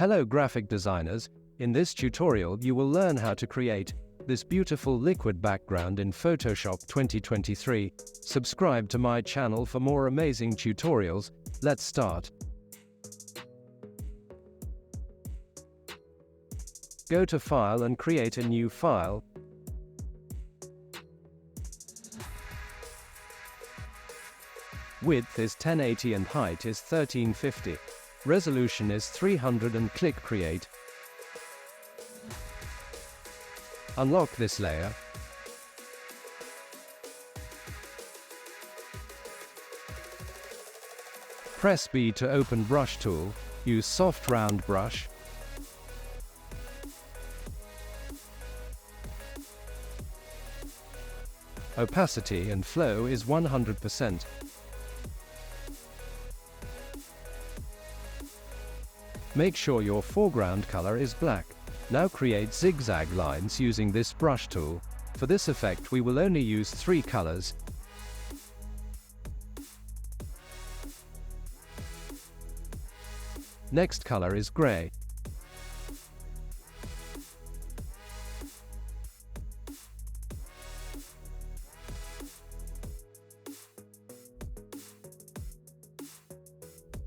Hello graphic designers, in this tutorial you will learn how to create this beautiful liquid background in Photoshop 2023. Subscribe to my channel for more amazing tutorials. Let's start. Go to File and create a new file. Width is 1080 and height is 1350. Resolution is 300 and click Create. Unlock this layer. Press B to open Brush tool. Use soft round brush. Opacity and flow is 100%. Make sure your foreground color is black. Now create zigzag lines using this brush tool. For this effect we will only use 3 colors. Next color is gray.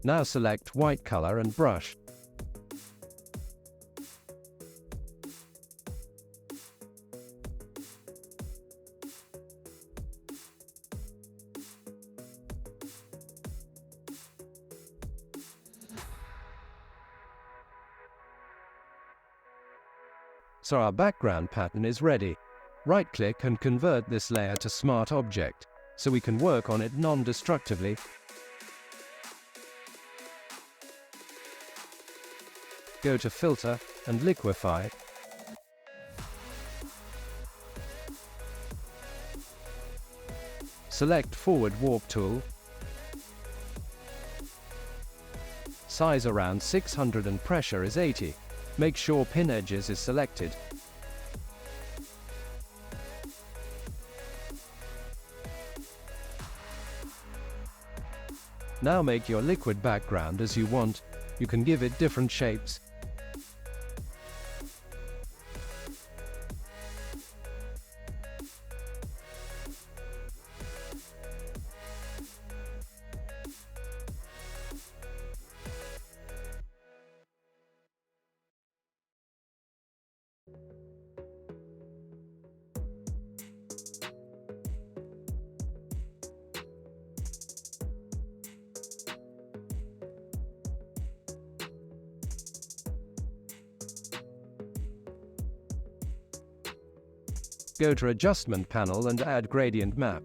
Now select white color and brush. So our background pattern is ready. Right-click and convert this layer to Smart Object, so we can work on it non-destructively. Go to Filter and Liquify. Select Forward Warp tool. Size around 600 and pressure is 80. Make sure Pin Edges is selected. Now make your liquid background as you want. You can give it different shapes. Go to Adjustment panel and add Gradient Map.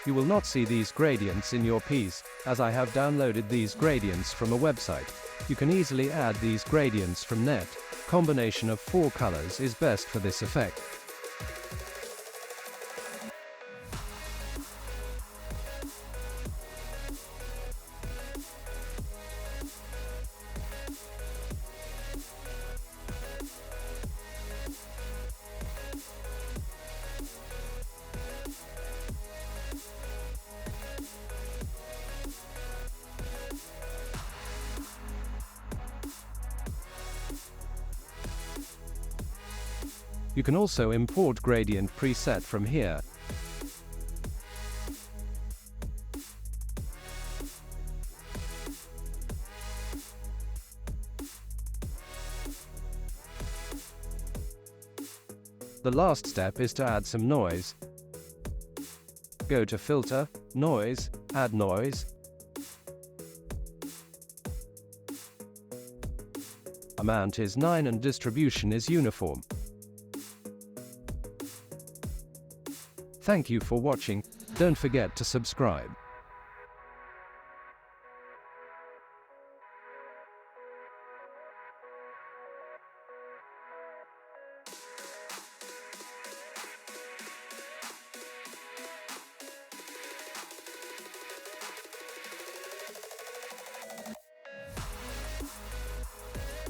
You will not see these gradients in your piece, as I have downloaded these gradients from a website. You can easily add these gradients from net. Combination of 4 colors is best for this effect. You can also import gradient preset from here. The last step is to add some noise. Go to Filter, Noise, add noise. Amount is 9 and distribution is uniform. Thank you for watching. Don't forget to subscribe.